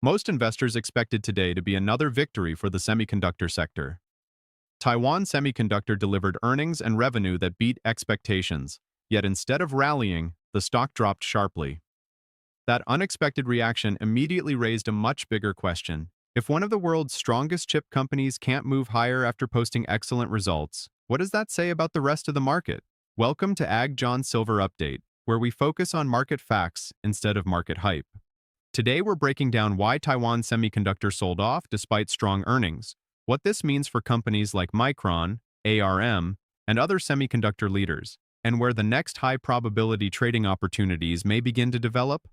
Most investors expected today to be another victory for the semiconductor sector. Taiwan Semiconductor delivered earnings and revenue that beat expectations, yet instead of rallying, the stock dropped sharply. That unexpected reaction immediately raised a much bigger question. If one of the world's strongest chip companies can't move higher after posting excellent results, what does that say about the rest of the market? Welcome to Ag John Silver Update, where we focus on market facts instead of market hype. Today we're breaking down why Taiwan Semiconductor sold off despite strong earnings, what this means for companies like Micron, ARM, and other semiconductor leaders, and where the next high-probability trading opportunities may begin to develop.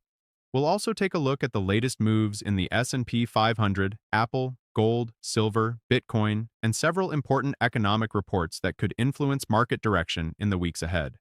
We'll also take a look at the latest moves in the S&P 500, Apple, gold, silver, Bitcoin, and several important economic reports that could influence market direction in the weeks ahead.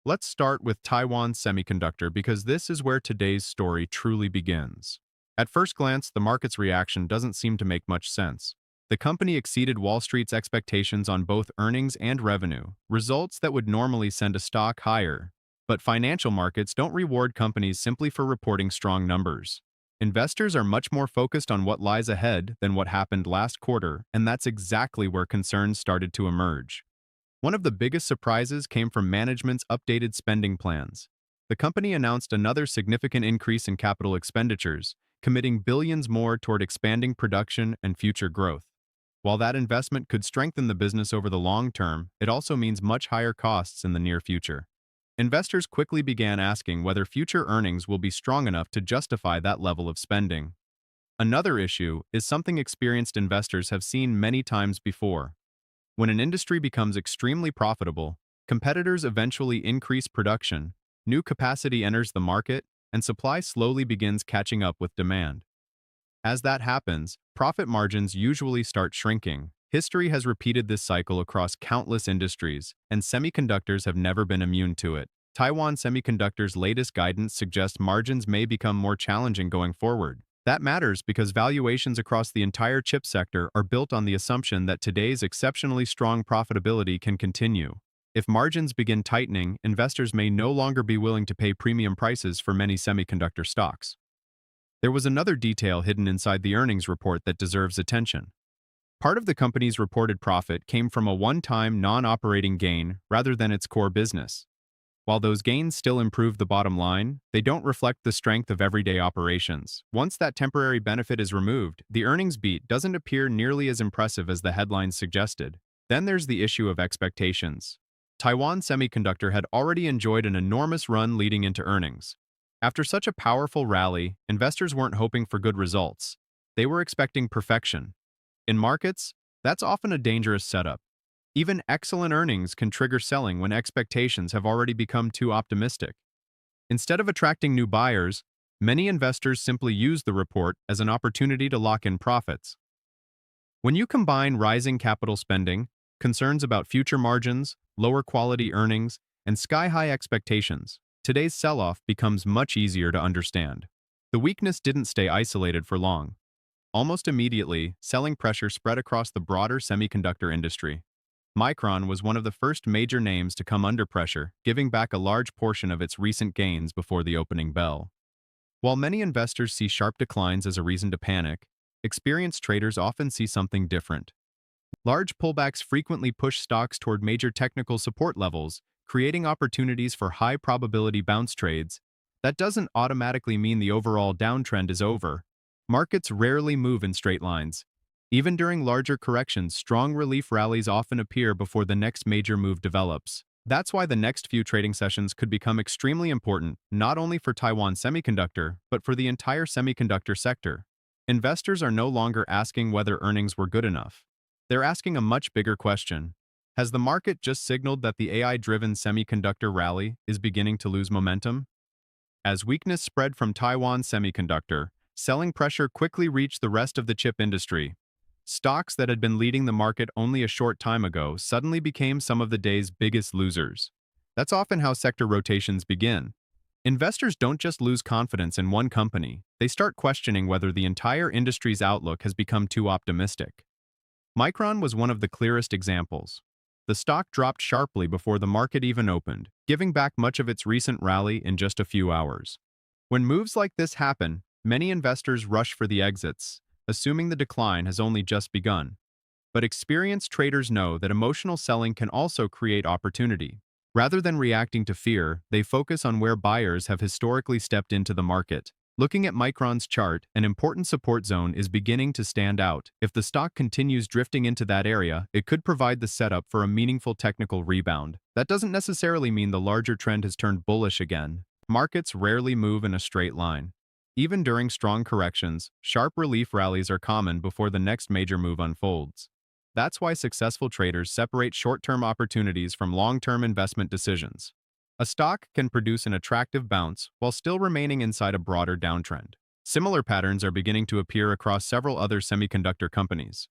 Let's start with Taiwan Semiconductor because this is where today's story truly begins. At first glance, the market's reaction doesn't seem to make much sense. The company exceeded Wall Street's expectations on both earnings and revenue, results that would normally send a stock higher. But financial markets don't reward companies simply for reporting strong numbers. Investors are much more focused on what lies ahead than what happened last quarter, and that's exactly where concerns started to emerge. One of the biggest surprises came from management's updated spending plans. The company announced another significant increase in capital expenditures, committing billions more toward expanding production and future growth. While that investment could strengthen the business over the long term, it also means much higher costs in the near future. Investors quickly began asking whether future earnings will be strong enough to justify that level of spending. Another issue is something experienced investors have seen many times before. When an industry becomes extremely profitable, competitors eventually increase production, new capacity enters the market, and supply slowly begins catching up with demand. As that happens, profit margins usually start shrinking. History has repeated this cycle across countless industries, and semiconductors have never been immune to it. Taiwan Semiconductor's latest guidance suggests margins may become more challenging going forward. That matters because valuations across the entire chip sector are built on the assumption that today's exceptionally strong profitability can continue. If margins begin tightening, investors may no longer be willing to pay premium prices for many semiconductor stocks. There was another detail hidden inside the earnings report that deserves attention. Part of the company's reported profit came from a one-time non-operating gain rather than its core business. While those gains still improve the bottom line, they don't reflect the strength of everyday operations. Once that temporary benefit is removed, the earnings beat doesn't appear nearly as impressive as the headlines suggested. Then there's the issue of expectations. Taiwan Semiconductor had already enjoyed an enormous run leading into earnings. After such a powerful rally, investors weren't hoping for good results. They were expecting perfection. In markets, that's often a dangerous setup. Even excellent earnings can trigger selling when expectations have already become too optimistic. Instead of attracting new buyers, many investors simply use the report as an opportunity to lock in profits. When you combine rising capital spending, concerns about future margins, lower quality earnings, and sky-high expectations, today's sell-off becomes much easier to understand. The weakness didn't stay isolated for long. Almost immediately, selling pressure spread across the broader semiconductor industry. Micron was one of the first major names to come under pressure, giving back a large portion of its recent gains before the opening bell. While many investors see sharp declines as a reason to panic, experienced traders often see something different. Large pullbacks frequently push stocks toward major technical support levels, creating opportunities for high-probability bounce trades. That doesn't automatically mean the overall downtrend is over. Markets rarely move in straight lines. Even during larger corrections, strong relief rallies often appear before the next major move develops. That's why the next few trading sessions could become extremely important, not only for Taiwan Semiconductor, but for the entire semiconductor sector. Investors are no longer asking whether earnings were good enough. They're asking a much bigger question. Has the market just signaled that the AI-driven semiconductor rally is beginning to lose momentum? As weakness spread from Taiwan Semiconductor, selling pressure quickly reached the rest of the chip industry. Stocks that had been leading the market only a short time ago suddenly became some of the day's biggest losers. That's often how sector rotations begin. Investors don't just lose confidence in one company, they start questioning whether the entire industry's outlook has become too optimistic. Micron was one of the clearest examples. The stock dropped sharply before the market even opened, giving back much of its recent rally in just a few hours. When moves like this happen, Many investors rush for the exits, assuming the decline has only just begun. But experienced traders know that emotional selling can also create opportunity. Rather than reacting to fear, they focus on where buyers have historically stepped into the market. Looking at Micron's chart, an important support zone is beginning to stand out. If the stock continues drifting into that area, it could provide the setup for a meaningful technical rebound. That doesn't necessarily mean the larger trend has turned bullish again. Markets rarely move in a straight line. Even during strong corrections, sharp relief rallies are common before the next major move unfolds. That's why successful traders separate short-term opportunities from long-term investment decisions. A stock can produce an attractive bounce while still remaining inside a broader downtrend. Similar patterns are beginning to appear across several other semiconductor companies.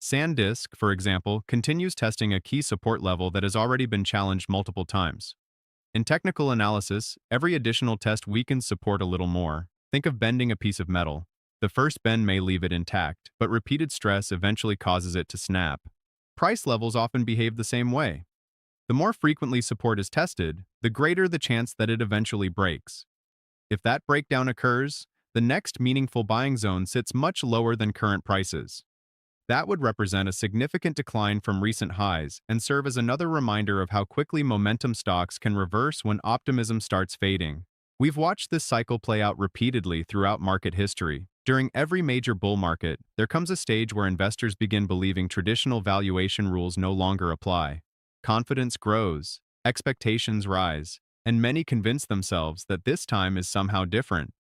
SanDisk, for example, continues testing a key support level that has already been challenged multiple times. In technical analysis, every additional test weakens support a little more. Think of bending a piece of metal. The first bend may leave it intact, but repeated stress eventually causes it to snap. Price levels often behave the same way. The more frequently support is tested, the greater the chance that it eventually breaks. If that breakdown occurs, the next meaningful buying zone sits much lower than current prices. That would represent a significant decline from recent highs and serve as another reminder of how quickly momentum stocks can reverse when optimism starts fading. We've watched this cycle play out repeatedly throughout market history. During every major bull market, there comes a stage where investors begin believing traditional valuation rules no longer apply. Confidence grows, expectations rise, and many convince themselves that this time is somehow different.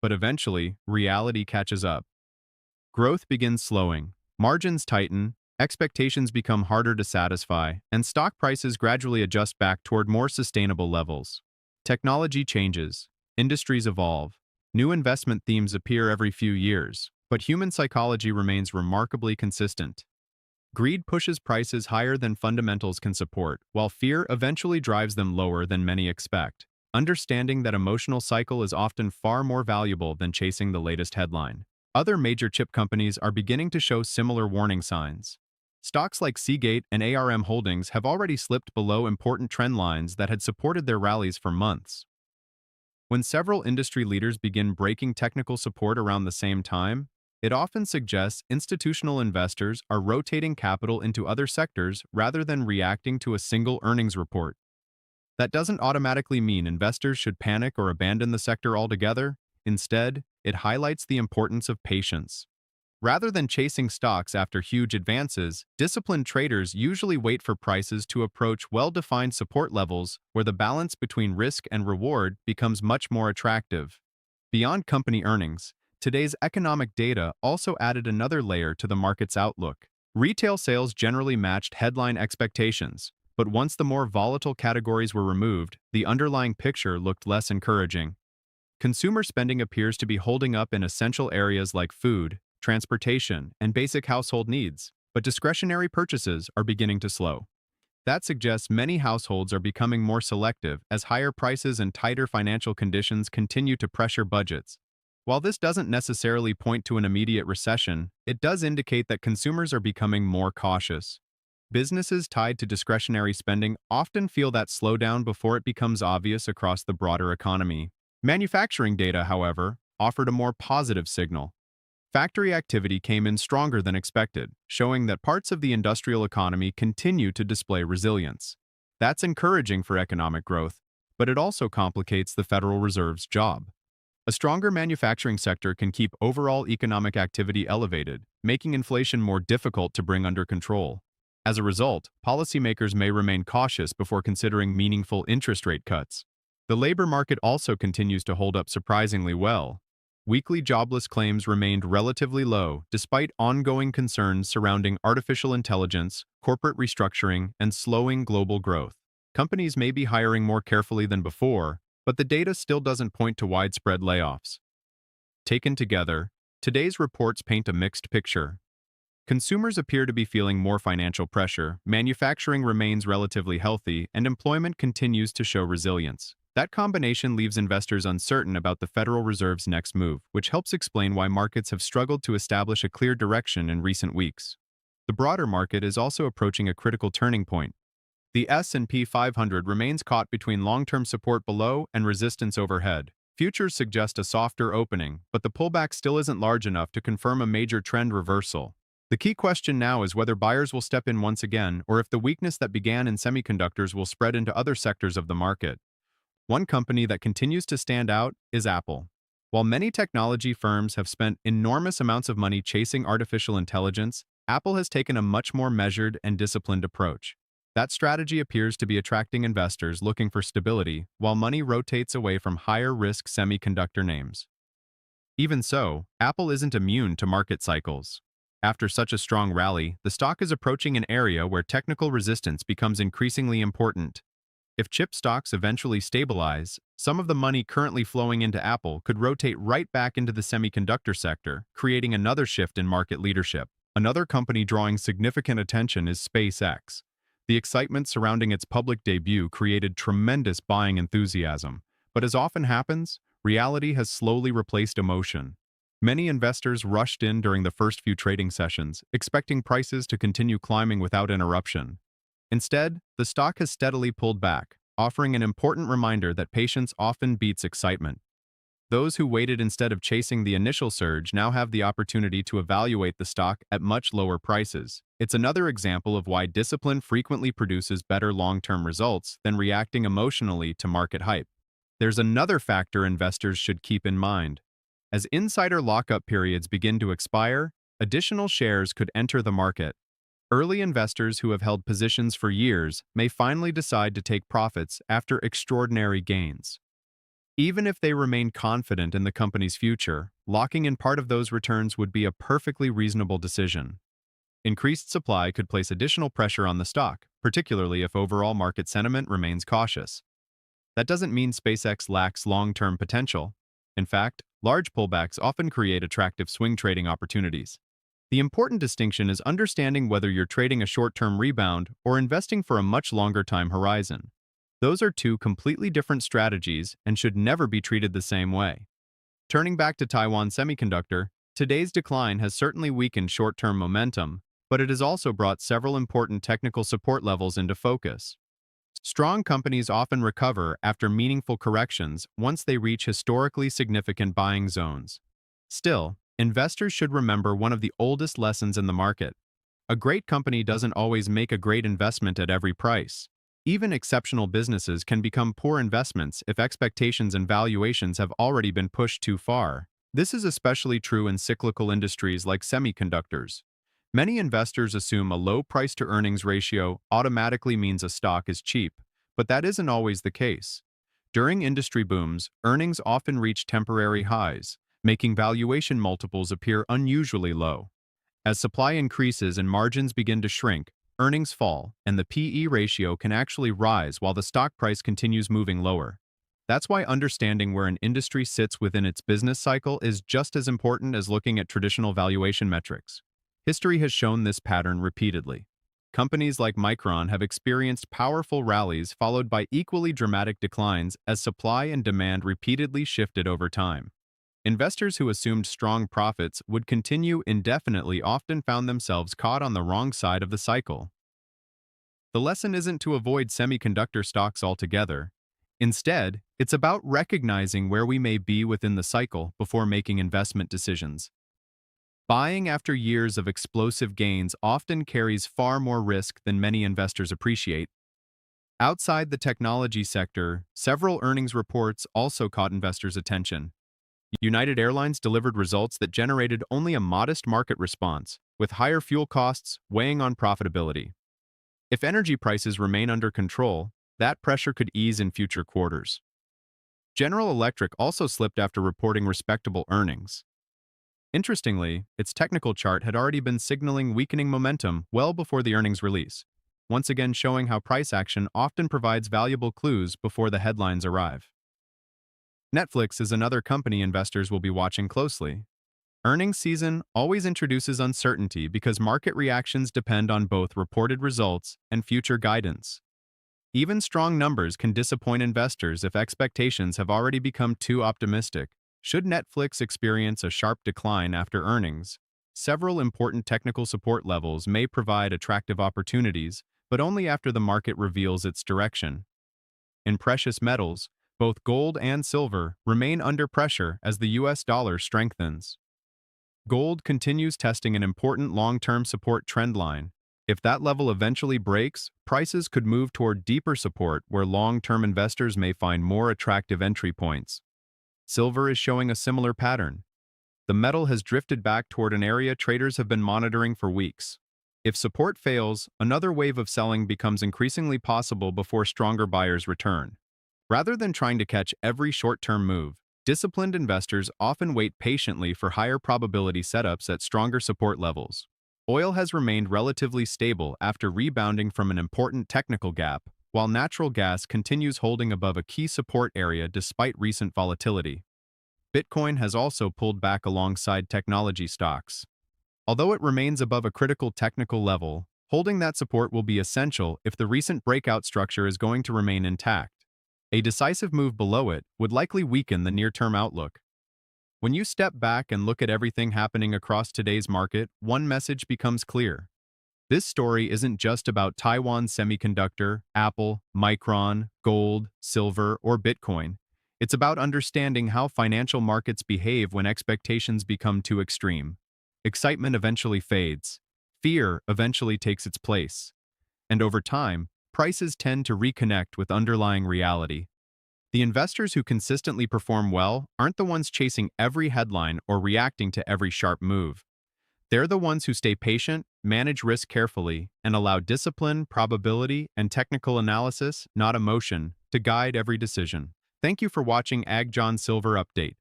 But eventually, reality catches up. Growth begins slowing, margins tighten, expectations become harder to satisfy, and stock prices gradually adjust back toward more sustainable levels. Technology changes, industries evolve, new investment themes appear every few years, but human psychology remains remarkably consistent. Greed pushes prices higher than fundamentals can support, while fear eventually drives them lower than many expect. Understanding that emotional cycle is often far more valuable than chasing the latest headline. Other major chip companies are beginning to show similar warning signs. Stocks like Seagate and ARM Holdings have already slipped below important trend lines that had supported their rallies for months. When several industry leaders begin breaking technical support around the same time, it often suggests institutional investors are rotating capital into other sectors rather than reacting to a single earnings report. That doesn't automatically mean investors should panic or abandon the sector altogether. Instead, it highlights the importance of patience. Rather than chasing stocks after huge advances, disciplined traders usually wait for prices to approach well-defined support levels where the balance between risk and reward becomes much more attractive. Beyond company earnings, today's economic data also added another layer to the market's outlook. Retail sales generally matched headline expectations, but once the more volatile categories were removed, the underlying picture looked less encouraging. Consumer spending appears to be holding up in essential areas like food, transportation, and basic household needs, but discretionary purchases are beginning to slow. That suggests many households are becoming more selective as higher prices and tighter financial conditions continue to pressure budgets. While this doesn't necessarily point to an immediate recession, it does indicate that consumers are becoming more cautious. Businesses tied to discretionary spending often feel that slowdown before it becomes obvious across the broader economy. Manufacturing data, however, offered a more positive signal. Factory activity came in stronger than expected, showing that parts of the industrial economy continue to display resilience. That's encouraging for economic growth, but it also complicates the Federal Reserve's job. A stronger manufacturing sector can keep overall economic activity elevated, making inflation more difficult to bring under control. As a result, policymakers may remain cautious before considering meaningful interest rate cuts. The labor market also continues to hold up surprisingly well. Weekly jobless claims remained relatively low despite ongoing concerns surrounding artificial intelligence, corporate restructuring, and slowing global growth. Companies may be hiring more carefully than before, but the data still doesn't point to widespread layoffs. Taken together, today's reports paint a mixed picture. Consumers appear to be feeling more financial pressure, manufacturing remains relatively healthy, and employment continues to show resilience. That combination leaves investors uncertain about the Federal Reserve's next move, which helps explain why markets have struggled to establish a clear direction in recent weeks. The broader market is also approaching a critical turning point. The S&P 500 remains caught between long-term support below and resistance overhead. Futures suggest a softer opening, but the pullback still isn't large enough to confirm a major trend reversal. The key question now is whether buyers will step in once again or if the weakness that began in semiconductors will spread into other sectors of the market. One company that continues to stand out is Apple. While many technology firms have spent enormous amounts of money chasing artificial intelligence, Apple has taken a much more measured and disciplined approach. That strategy appears to be attracting investors looking for stability, while money rotates away from higher-risk semiconductor names. Even so, Apple isn't immune to market cycles. After such a strong rally, the stock is approaching an area where technical resistance becomes increasingly important. If chip stocks eventually stabilize, some of the money currently flowing into Apple could rotate right back into the semiconductor sector, creating another shift in market leadership. Another company drawing significant attention is SpaceX. The excitement surrounding its public debut created tremendous buying enthusiasm, but as often happens, reality has slowly replaced emotion. Many investors rushed in during the first few trading sessions, expecting prices to continue climbing without interruption. Instead, the stock has steadily pulled back, offering an important reminder that patience often beats excitement. Those who waited instead of chasing the initial surge now have the opportunity to evaluate the stock at much lower prices. It's another example of why discipline frequently produces better long-term results than reacting emotionally to market hype. There's another factor investors should keep in mind. As insider lockup periods begin to expire, additional shares could enter the market. Early investors who have held positions for years may finally decide to take profits after extraordinary gains. Even if they remain confident in the company's future, locking in part of those returns would be a perfectly reasonable decision. Increased supply could place additional pressure on the stock, particularly if overall market sentiment remains cautious. That doesn't mean SpaceX lacks long-term potential. In fact, large pullbacks often create attractive swing trading opportunities. The important distinction is understanding whether you're trading a short-term rebound or investing for a much longer time horizon. Those are two completely different strategies and should never be treated the same way. Turning back to Taiwan Semiconductor, today's decline has certainly weakened short-term momentum, but it has also brought several important technical support levels into focus. Strong companies often recover after meaningful corrections once they reach historically significant buying zones. Still, investors should remember one of the oldest lessons in the market. A great company doesn't always make a great investment at every price. Even exceptional businesses can become poor investments if expectations and valuations have already been pushed too far. This is especially true in cyclical industries like semiconductors. Many investors assume a low price-to-earnings ratio automatically means a stock is cheap, but that isn't always the case. During industry booms, earnings often reach temporary highs, making valuation multiples appear unusually low. As supply increases and margins begin to shrink, earnings fall, and the PE ratio can actually rise while the stock price continues moving lower. That's why understanding where an industry sits within its business cycle is just as important as looking at traditional valuation metrics. History has shown this pattern repeatedly. Companies like Micron have experienced powerful rallies followed by equally dramatic declines as supply and demand repeatedly shifted over time. Investors who assumed strong profits would continue indefinitely often found themselves caught on the wrong side of the cycle. The lesson isn't to avoid semiconductor stocks altogether. Instead, it's about recognizing where we may be within the cycle before making investment decisions. Buying after years of explosive gains often carries far more risk than many investors appreciate. Outside the technology sector, several earnings reports also caught investors' attention. United Airlines delivered results that generated only a modest market response, with higher fuel costs weighing on profitability. If energy prices remain under control, that pressure could ease in future quarters. General Electric also slipped after reporting respectable earnings. Interestingly, its technical chart had already been signaling weakening momentum well before the earnings release, once again showing how price action often provides valuable clues before the headlines arrive. Netflix is another company investors will be watching closely. Earnings season always introduces uncertainty because market reactions depend on both reported results and future guidance. Even strong numbers can disappoint investors if expectations have already become too optimistic. Should Netflix experience a sharp decline after earnings, several important technical support levels may provide attractive opportunities, but only after the market reveals its direction. In precious metals, Both gold and silver remain under pressure as the US dollar strengthens. Gold continues testing an important long-term support trend line. If that level eventually breaks, prices could move toward deeper support where long-term investors may find more attractive entry points. Silver is showing a similar pattern. The metal has drifted back toward an area traders have been monitoring for weeks. If support fails, another wave of selling becomes increasingly possible before stronger buyers return. Rather than trying to catch every short-term move, disciplined investors often wait patiently for higher probability setups at stronger support levels. Oil has remained relatively stable after rebounding from an important technical gap, while natural gas continues holding above a key support area despite recent volatility. Bitcoin has also pulled back alongside technology stocks. Although it remains above a critical technical level, holding that support will be essential if the recent breakout structure is going to remain intact. A decisive move below it would likely weaken the near-term outlook. When you step back and look at everything happening across today's market, one message becomes clear. This story isn't just about Taiwan Semiconductor, Apple, Micron, gold, silver, or Bitcoin. It's about understanding how financial markets behave when expectations become too extreme. Excitement eventually fades. Fear eventually takes its place. And over time, prices tend to reconnect with underlying reality. The investors who consistently perform well aren't the ones chasing every headline or reacting to every sharp move. They're the ones who stay patient, manage risk carefully, and allow discipline, probability, and technical analysis, not emotion, to guide every decision. Thank you for watching Ag John Silver Update.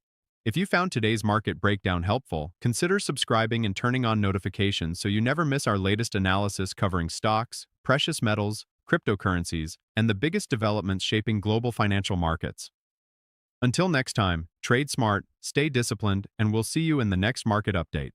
If you found today's market breakdown helpful, consider subscribing and turning on notifications so you never miss our latest analysis covering stocks, precious metals, cryptocurrencies, and the biggest developments shaping global financial markets. Until next time, trade smart, stay disciplined, and we'll see you in the next market update.